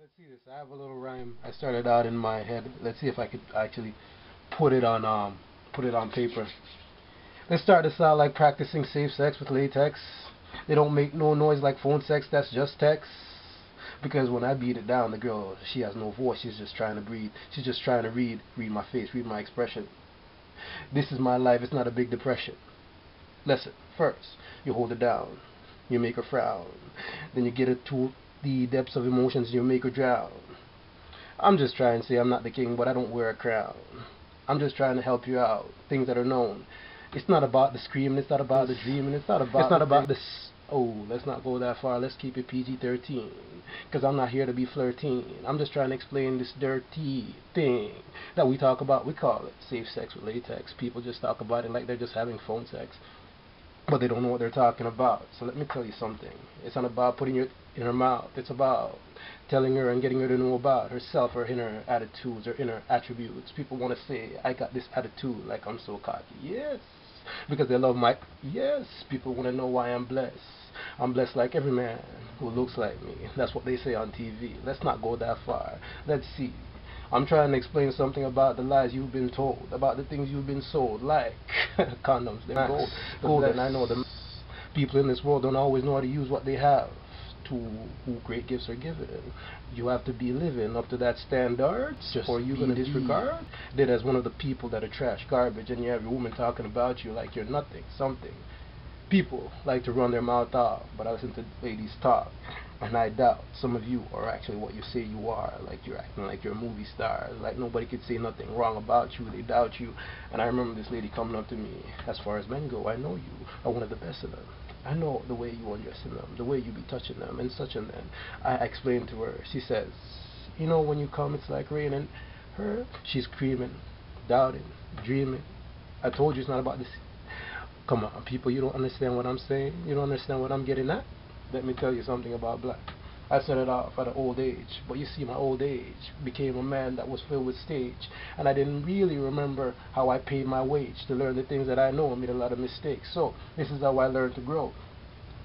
Let's see this. I have a little rhyme. I started out in my head. Let's see if I could actually put it on paper. Let's start this out like practicing safe sex with latex. They don't make no noise like phone sex. That's just text. Because when I beat it down, the girl, she has no voice. She's just trying to breathe. She's just trying to read my face, read my expression. This is my life. It's not a big depression. Lesson. First, you hold it down. You make her frown. Then you get it to the depths of emotions. You make her drown. I'm just trying to say I'm not the king, but I don't wear a crown. I'm just trying to help you out. Things that are known. It's not about the screaming. It's not about the dreaming. It's not about this. Oh, let's not go that far. Let's keep it PG-13. Because I'm not here to be flirting. I'm just trying to explain this dirty thing that we talk about. We call it safe sex with latex. People just talk about it like they're just having phone sex, but they don't know what they're talking about. So let me tell you something. It's not about putting it in her mouth. It's about telling her and getting her to know about herself, her inner attitudes, her inner attributes. People want to say, I got this attitude, like I'm so cocky. Yes, because they love my... Yes, people want to know why I'm blessed. I'm blessed like every man who looks like me. That's what they say on TV. Let's not go that far. Let's see. I'm trying to explain something about the lies you've been told, about the things you've been sold, like condoms, they're gold, and I know the people in this world don't always know how to use what they have to who great gifts are given. You have to be living up to that standard, or you're going to disregard that as one of the people that are trash, garbage, and you have your woman talking about you like you're nothing, something. People like to run their mouth off, but I listen to ladies talk, and I doubt some of you are actually what you say you are. Like you're acting like you're a movie star. Like nobody could say nothing wrong about you. They doubt you. And I remember this lady coming up to me. As far as men go, I know you are one of the best of them. I know the way you undressing them, the way you be touching them, and such and then. I explained to her. She says, you know, when you come, it's like raining. Her, she's screaming, doubting, dreaming. I told you it's not about this. Come on, people, you don't understand what I'm saying? You don't understand what I'm getting at? Let me tell you something about black. I started off at an old age, but you see, my old age became a man that was filled with stage, and I didn't really remember how I paid my wage to learn the things that I know and made a lot of mistakes. So, this is how I learned to grow.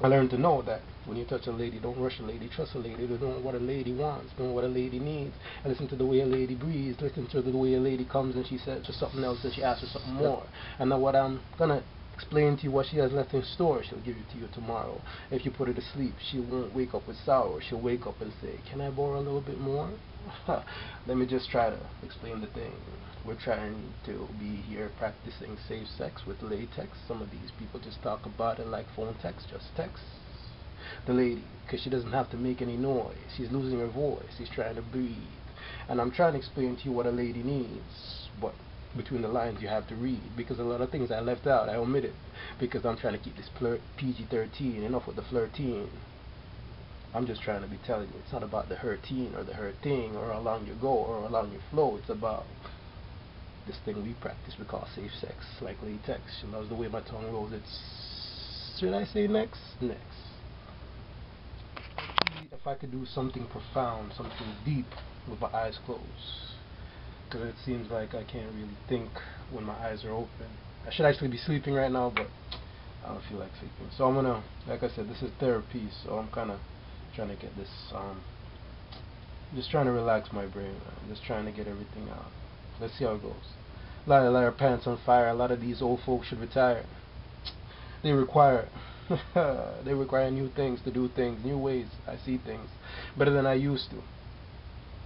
I learned to know that when you touch a lady, don't rush a lady, trust a lady, to know what a lady wants, know what a lady needs, and listen to the way a lady breathes, listen to the way a lady comes and she says for something else and she asks for something more. And now what I'm gonna explain to you what she has left in store, she'll give it to you tomorrow. If you put her to sleep, she won't wake up with sorrow. She'll wake up and say, can I borrow a little bit more? Let me just try to explain the thing. We're trying to be here practicing safe sex with latex. Some of these people just talk about it like phone text, just text. The lady, because she doesn't have to make any noise. She's losing her voice. She's trying to breathe. And I'm trying to explain to you what a lady needs, but between the lines you have to read, because a lot of things I left out, I omitted, because I'm trying to keep this PG-13, enough with the flirting. I'm just trying to be telling you, it's not about the hurting or the hurting or how long you go or how long you flow. It's about this thing we practice we call safe sex, like latex. She loves the way my tongue rolls. It's, should I say next? Next. If I could do something profound, something deep with my eyes closed, because it seems like I can't really think when my eyes are open. I should actually be sleeping right now, but I don't feel like sleeping. So I'm gonna, like I said, this is therapy, so I'm kind of trying to get this, just trying to relax my brain, man. Just trying to get everything out. Let's see how it goes. A lot of liar pants on fire. A lot of these old folks should retire. They require, they require new things to do things, new ways. I see things better than I used to.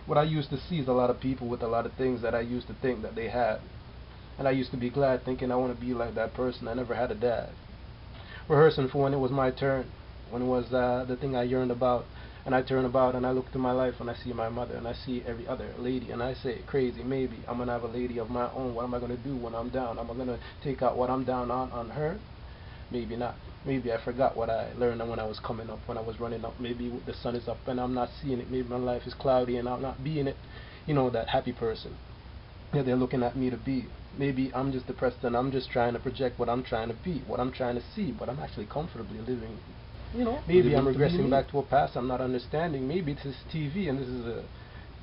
What I used to see is a lot of people with a lot of things that I used to think that they had. And I used to be glad thinking I want to be like that person. I never had a dad. Rehearsing for when it was my turn, when it was the thing I yearned about. And I turn about and I look to my life and I see my mother and I see every other lady and I say, crazy, maybe I'm going to have a lady of my own. What am I going to do when I'm down? Am I going to take out what I'm down on her? Maybe not. Maybe I forgot what I learned when I was coming up, when I was running up. Maybe the sun is up and I'm not seeing it. Maybe my life is cloudy and I'm not being it. You know, that happy person that they're looking at me to be. Maybe I'm just depressed and I'm just trying to project what I'm trying to be, what I'm trying to see, but I'm actually comfortably living. You know, maybe I'm regressing back to a past I'm not understanding. Maybe this is TV and this is a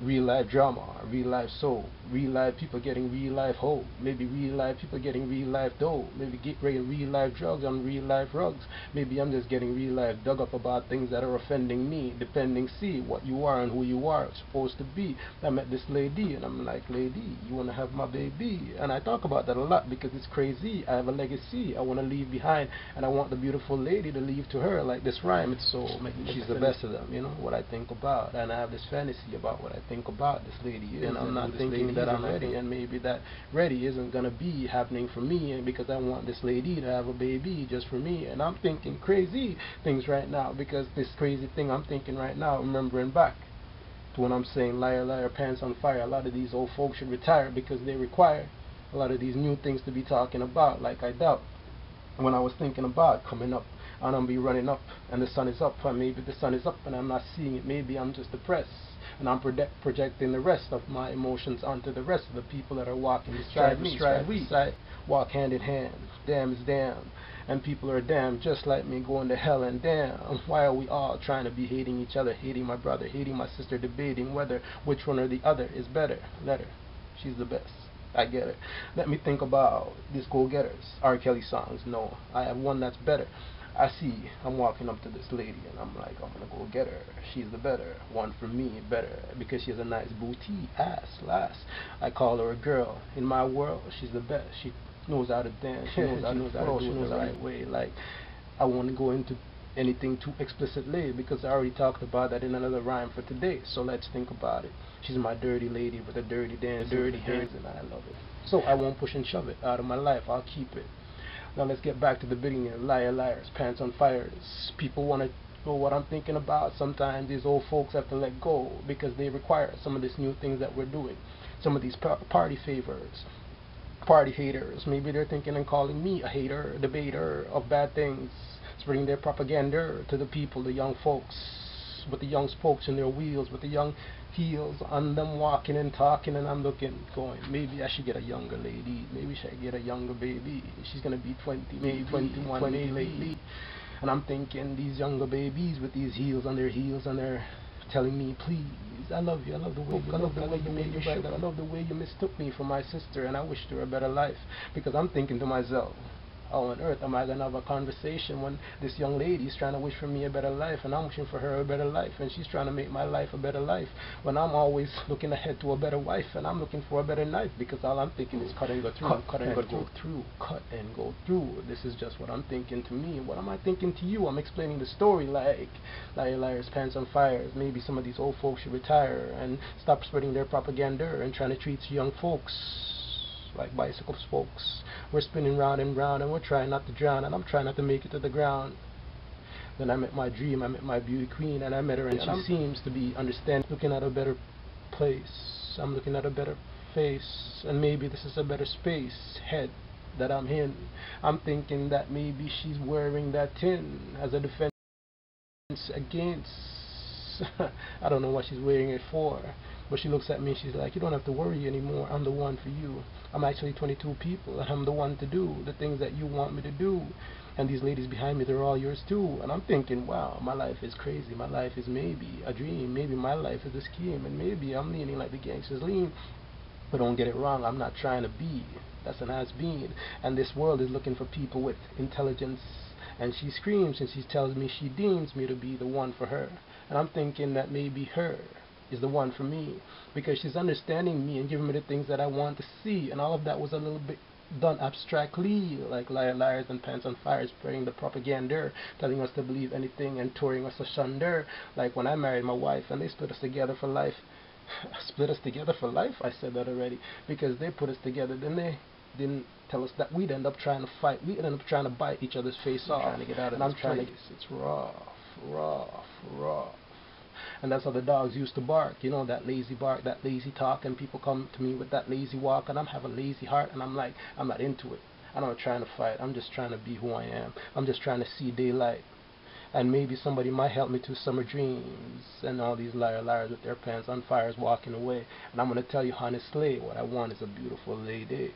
real life drama, real life soul, real life people getting real life hope, maybe real life people getting real life dough, maybe getting real life drugs on real life rugs, maybe I'm just getting real life dug up about things that are offending me, depending see what you are and who you are supposed to be. I met this lady and I'm like, lady, you wanna have my baby? And I talk about that a lot because it's crazy. I have a legacy I wanna leave behind and I want the beautiful lady to leave to her, like this rhyme. It's so she's the best of them, you know what I think about, and I have this fantasy about what I think about this lady is, and I'm not thinking that I'm ready, and maybe that ready isn't gonna be happening for me, and because I want this lady to have a baby just for me, and I'm thinking crazy things right now because this crazy thing I'm thinking right now, remembering back to when I'm saying liar, liar, pants on fire. A lot of these old folks should retire because they require a lot of these new things to be talking about. Like I doubt when I was thinking about coming up and I'm be running up and the sun is up, and maybe the sun is up and I'm not seeing it, maybe I'm just depressed and I'm projecting the rest of my emotions onto the rest of the people that are walking beside me. We walk hand in hand, damn is damn, and people are damn just like me, going to hell. And damn, why are we all trying to be hating each other, hating my brother, hating my sister, debating whether which one or the other is better? Let her, she's the best. I get it. Let me think about these go-getters, R. Kelly songs. No, I have one that's better. I see, I'm walking up to this lady and I'm like, I'm gonna go get her. She's the better one for me, better because she has a nice booty, ass, lass. I call her a girl. In my world, she's the best. She knows how to dance. She knows how to flow. She knows the right way. Like, I want to go into anything too explicitly because I already talked about that in another rhyme for today. So let's think about it. She's my dirty lady with a dirty dance, dirty hands, and I love it. So I won't push and shove it out of my life. I'll keep it. Now let's get back to the beginning. Liar, liars, pants on fires. People want to know what I'm thinking about. Sometimes these old folks have to let go because they require some of these new things that we're doing. Some of these party favors, party haters. Maybe they're thinking and calling me a hater, a debater of bad things, spreading their propaganda to the people, the young folks, with the young spokes in their wheels, with the young heels on them walking and talking, and I'm looking, going, maybe I should get a younger lady, maybe I should get a younger baby. She's gonna be 20, maybe 21, maybe lately. And I'm thinking these younger babies with these heels on their heels and they're telling me, please, I love you, I love the way you, I love the way you made me right, I love the way you mistook me for my sister, and I wished her a better life. Because I'm thinking to myself, how on earth am I going to have a conversation when this young lady is trying to wish for me a better life and I'm wishing for her a better life and she's trying to make my life a better life when I'm always looking ahead to a better wife and I'm looking for a better knife because all I'm thinking is cut and go through, cut and go through, cut and go through. This is just what I'm thinking to me. What am I thinking to you? I'm explaining the story like liar, liars, pants on fires. Maybe some of these old folks should retire and stop spreading their propaganda and trying to treat young folks like bicycle spokes. We're spinning round and round and we're trying not to drown and I'm trying not to make it to the ground. Then I met my dream, I met my beauty queen and I met her and she seems to be understanding, looking at a better place. I'm looking at a better face and maybe this is a better space, head that I'm in. I'm thinking that maybe she's wearing that tin as a defense against I don't know what she's wearing it for, but she looks at me and she's like, you don't have to worry anymore, I'm the one for you. I'm actually 22 people and I'm the one to do the things that you want me to do, and these ladies behind me, they're all yours too. And I'm thinking, wow, my life is crazy, my life is maybe a dream, maybe my life is a scheme, and maybe I'm leaning like the gangsters lean. But don't get it wrong, I'm not trying to be, that's an has-been, and this world is looking for people with intelligence. And she screams and she tells me she deems me to be the one for her. And I'm thinking that maybe her is the one for me because she's understanding me and giving me the things that I want to see. And all of that was a little bit done abstractly, like liar, liars and pants on fire, spreading the propaganda, telling us to believe anything and touring us asunder. Like when I married my wife and they split us together for life. Split us together for life? I said that already. Because they put us together, then they didn't tell us that we'd end up trying to fight. We'd end up trying to bite each other's face off. Trying to get out of this place. It's rough, rough, rough. And that's how the dogs used to bark. You know, that lazy bark, that lazy talk, and people come to me with that lazy walk, and I'm have a lazy heart, and I'm like, I'm not into it. I'm not trying to fight. I'm just trying to be who I am. I'm just trying to see daylight. And maybe somebody might help me to summer dreams. And all these liars with their pants on fire walking away. And I'm going to tell you honestly, what I want is a beautiful lady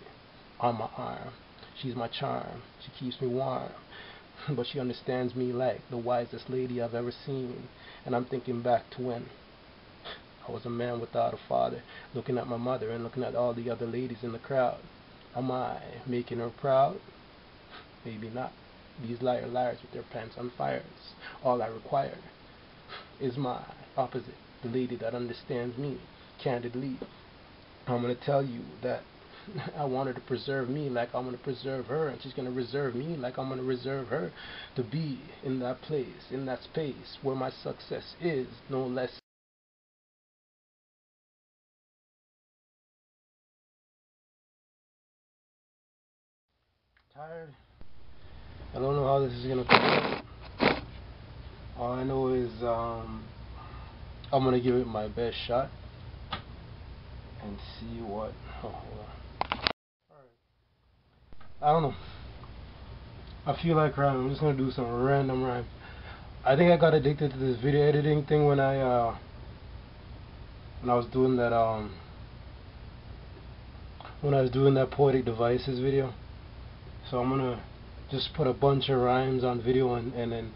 on my arm. She's my charm. She keeps me warm. But she understands me like the wisest lady I've ever seen. And I'm thinking back to when I was a man without a father, looking at my mother and looking at all the other ladies in the crowd. Am I making her proud? Maybe not. These liars with their pants on fire. All I require is my opposite, the lady that understands me candidly. I'm going to tell you that I want her to preserve me like I'm going to preserve her, and she's going to reserve me like I'm going to reserve her, to be in that place, in that space where my success is no less. Tired? I don't know how this is going to come out. All I know is I'm going to give it my best shot and see what. Oh, hold on. I don't know. I feel like rhyming. I'm just gonna do some random rhyme. I think I got addicted to this video editing thing when I was doing that when I was doing that Poetic Devices video. So I'm gonna just put a bunch of rhymes on video and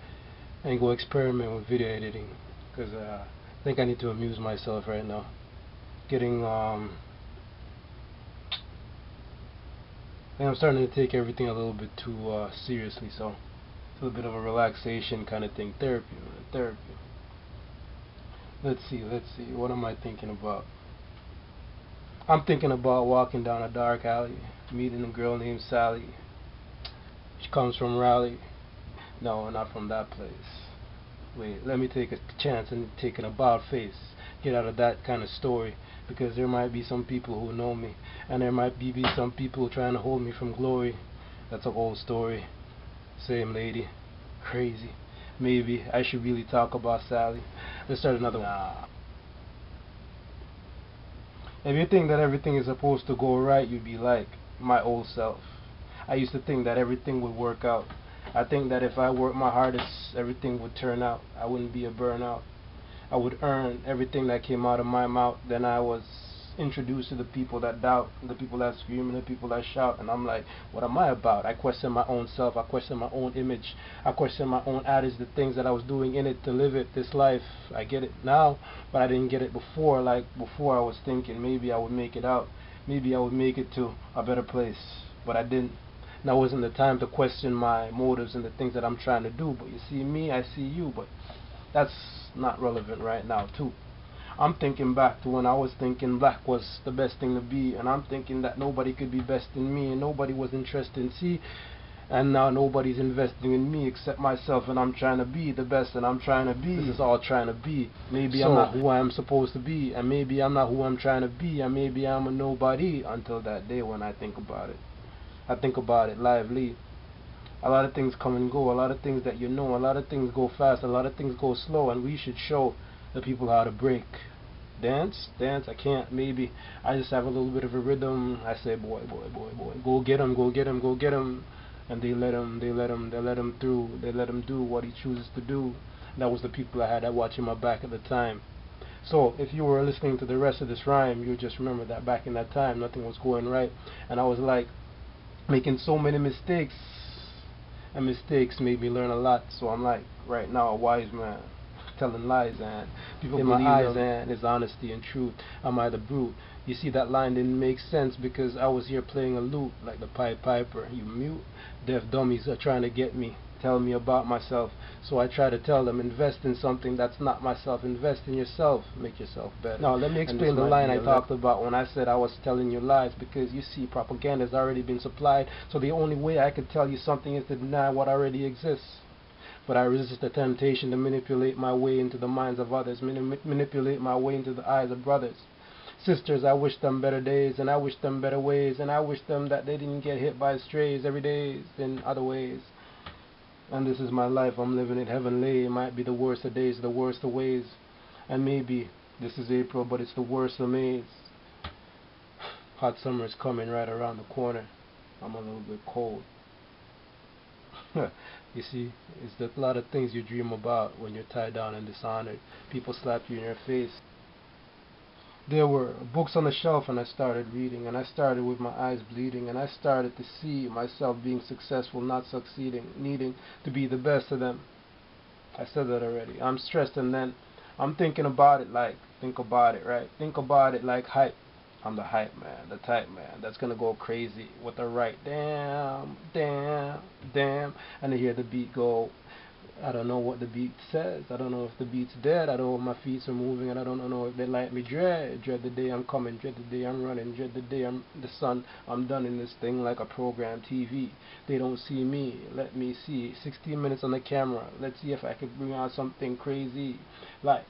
go experiment with video editing, because I think I need to amuse myself right now. Getting I think I'm starting to take everything a little bit too seriously, so it's a little bit of a relaxation kind of thing. Therapy, man, therapy. Let's see, what am I thinking about? I'm thinking about walking down a dark alley, meeting a girl named Sally. She comes from Raleigh. No, not from that place. Wait, let me take a chance and take an about face. Get out of that kind of story, because there might be some people who know me, and there might be some people trying to hold me from glory. That's an old story. Same lady. Crazy. Maybe I should really talk about Sally. Let's start another one. Nah. If you think that everything is supposed to go right, you'd be like my old self. I used to think that everything would work out. I think that if I worked my hardest, everything would turn out. I wouldn't be a burnout. I would earn everything that came out of my mouth. Then I was introduced to the people that doubt, the people that scream, and the people that shout, and I'm like, what am I about? I question my own self. I question my own image. I question my own attitude, the things that I was doing in it to live it, this life. I get it now, but I didn't get it before. Like before, I was thinking maybe I would make it out, maybe I would make it to a better place, but I didn't. Now wasn't the time to question my motives and the things that I'm trying to do. But you see me, I see you, but that's not relevant right now too. I'm thinking back to when I was thinking black was the best thing to be, and I'm thinking that nobody could be best in me, and nobody was interested in C, and now nobody's investing in me except myself, and I'm trying to be the best, and I'm trying to be. This is all trying to be. Maybe I'm not who I'm supposed to be, and maybe I'm not who I'm trying to be, and maybe I'm a nobody until that day when I think about it. I think about it lively. A lot of things come and go, a lot of things that you know, a lot of things go fast, a lot of things go slow, and we should show the people how to break. Dance, I can't, maybe. I just have a little bit of a rhythm. I say, boy, go get him, go get him, go get him. And they let him through, they let him do what he chooses to do. That was the people I had watching my back at the time. So if you were listening to the rest of this rhyme, you just remember that back in that time, nothing was going right. And I was like, making so many mistakes, and mistakes made me learn a lot. So I'm like right now a wise man, telling lies, and people in my eyes, and is honesty and truth. Am I the brute? You see, that line didn't make sense because I was here playing a lute like the Pied Piper. You mute, deaf dummies are trying to get me, tell me about myself. So I try to tell them, invest in something that's not myself. Invest in yourself, make yourself better. Now let me explain the line I talked about when I said I was telling you lies, because you see, propaganda has already been supplied, so the only way I could tell you something is to deny what already exists. But I resist the temptation to manipulate my way into the minds of others, manipulate my way into the eyes of brothers. Sisters, I wish them better days, and I wish them better ways, and I wish them that they didn't get hit by strays every day in other ways. And this is my life, I'm living it heavenly. It might be the worst of days, the worst of ways. And maybe this is April, but it's the worst of Mays. Hot summer is coming right around the corner. I'm a little bit cold. You see, it's a lot of things you dream about when you're tied down and dishonored. People slap you in your face. There were books on the shelf, and I started reading, and I started with my eyes bleeding, and I started to see myself being successful, not succeeding, needing to be the best of them. I said that already. I'm stressed, and then I'm thinking about it like, think about it, right? Think about it like hype. I'm the hype man, the type man that's gonna go crazy with the right damn, damn, damn, and to hear the beat go. I don't know what the beat says. I don't know if the beat's dead. I don't know if my feet are moving, and I don't know if they like me. Dread the day I'm coming, dread the day I'm running, dread the day I'm the sun. I'm done in this thing like a program TV. They don't see me. Let me see. 16 minutes on the camera. Let's see if I can bring out something crazy. Like